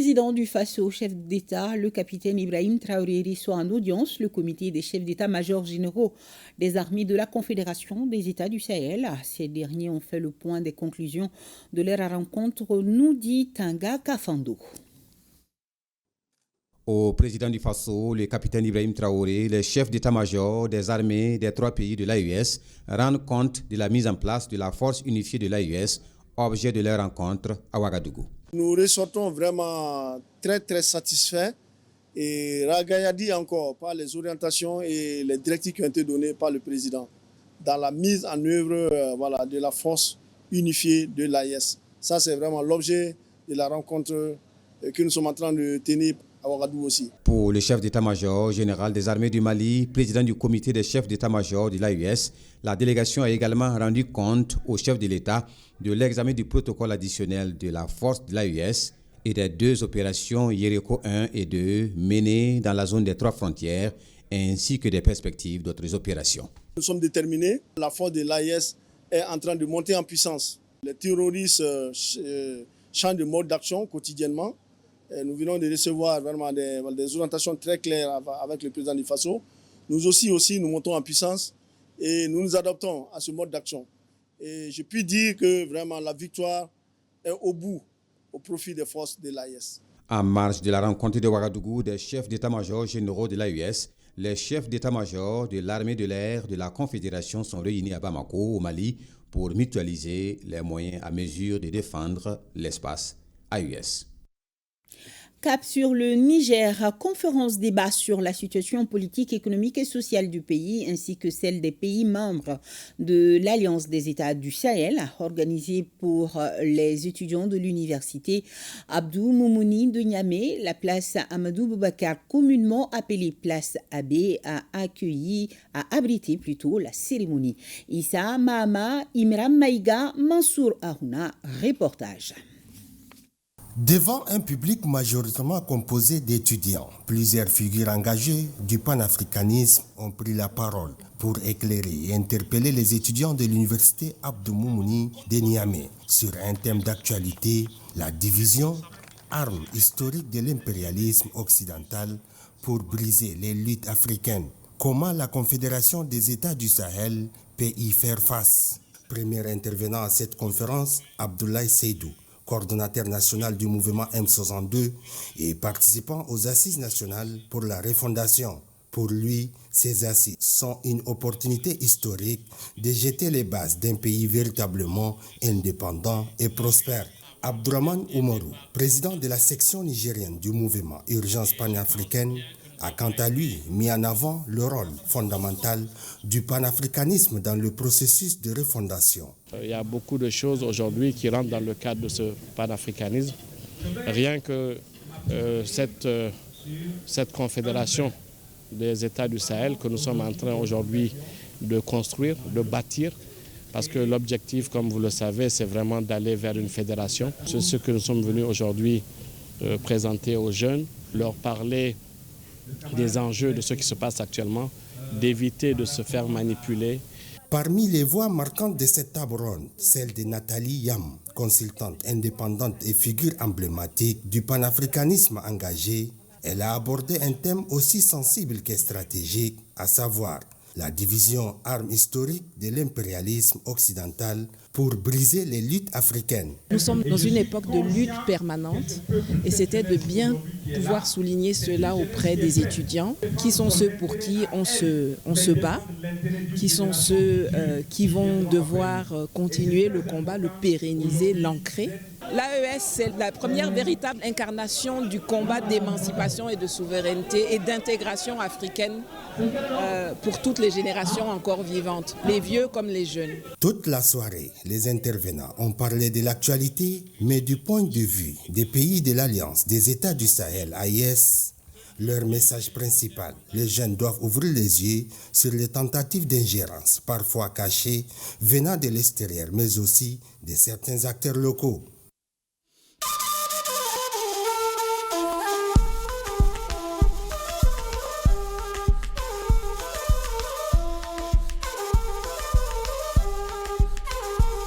président du Faso, chef d'État, le capitaine Ibrahim Traoré, reçoit en audience le comité des chefs d'État-major généraux des armées de la Confédération des États du Sahel. Ces derniers ont fait le point des conclusions de leur rencontre, nous dit Tanga Kafando. Au président du Faso, le capitaine Ibrahim Traoré, les chefs d'état-major des armées des 3 pays de l'AES rendent compte de la mise en place de la force unifiée de l'AES, objet de leur rencontre à Ouagadougou. Nous ressortons vraiment très satisfaits et ragaillardis encore par les orientations et les directives qui ont été données par le président dans la mise en œuvre de la force unifiée de l'AES. Ça, c'est vraiment l'objet de la rencontre que nous sommes en train de tenir à Ouagadougou aussi. Pour le chef d'état-major général des armées du Mali, président du comité des chefs d'état-major de l'AES, la délégation a également rendu compte au chef de l'État de l'examen du protocole additionnel de la force de l'AES et des 2 opérations Yériko 1 et 2 menées dans la zone des 3 frontières, ainsi que des perspectives d'autres opérations. Nous sommes déterminés. La force de l'AES est en train de monter en puissance. Les terroristes changent de mode d'action quotidiennement. Et nous venons de recevoir vraiment des orientations très claires avec le président du Faso. Nous aussi, nous montons en puissance et nous nous adaptons à ce mode d'action. Et je puis dire que vraiment la victoire est au bout, au profit des forces de l'AES. En marge de la rencontre de Ouagadougou des chefs d'état-major généraux de l'AES, les chefs d'état-major de l'armée de l'air de la Confédération sont réunis à Bamako, au Mali, pour mutualiser les moyens à mesure de défendre l'espace AES. Cap sur le Niger, conférence débat sur la situation politique, économique et sociale du pays ainsi que celle des pays membres de l'Alliance des États du Sahel, organisée pour les étudiants de l'université Abdou Moumouni de Niamey. La place Amadou Boubacar, communément appelée place Abbé, a abrité la cérémonie. Issa Mahama, Imran Maïga, Mansour Ahouna, reportage. Devant un public majoritairement composé d'étudiants, plusieurs figures engagées du panafricanisme ont pris la parole pour éclairer et interpeller les étudiants de l'université Abdou Moumouni de Niamey sur un thème d'actualité, la division, arme historique de l'impérialisme occidental pour briser les luttes africaines. Comment la Confédération des États du Sahel peut y faire face? Premier intervenant à cette conférence, Abdoulaye Seydou, coordonnateur national du mouvement M62 et participant aux assises nationales pour la refondation. Pour lui, ces assises sont une opportunité historique de jeter les bases d'un pays véritablement indépendant et prospère. Abdourahmane Oumarou, président de la section nigérienne du mouvement Urgence panafricaine, a quant à lui mis en avant le rôle fondamental du panafricanisme dans le processus de refondation. Il y a beaucoup de choses aujourd'hui qui rentrent dans le cadre de ce panafricanisme. Rien que cette confédération des États du Sahel que nous sommes en train aujourd'hui de construire, de bâtir, parce que l'objectif, comme vous le savez, c'est vraiment d'aller vers une fédération. C'est ce que nous sommes venus aujourd'hui présenter aux jeunes, leur parler des enjeux de ce qui se passe actuellement, d'éviter de se faire manipuler. Parmi les voix marquantes de cette table ronde, celle de Nathalie Yam, consultante indépendante et figure emblématique du panafricanisme engagé, elle a abordé un thème aussi sensible que stratégique, à savoir la division arme historique de l'impérialisme occidental pour briser les luttes africaines. Nous sommes dans une époque de lutte permanente et c'était de bien pouvoir souligner cela auprès des étudiants, qui sont ceux pour qui on se bat, qui sont ceux qui vont devoir continuer le combat, le pérenniser, l'ancrer. L'AES, c'est la première véritable incarnation du combat d'émancipation et de souveraineté et d'intégration africaine pour toutes les générations encore vivantes, les vieux comme les jeunes. Toute la soirée, les intervenants ont parlé de l'actualité, mais du point de vue des pays de l'Alliance des États du Sahel, AES, leur message principal, les jeunes doivent ouvrir les yeux sur les tentatives d'ingérence, parfois cachées, venant de l'extérieur, mais aussi de certains acteurs locaux.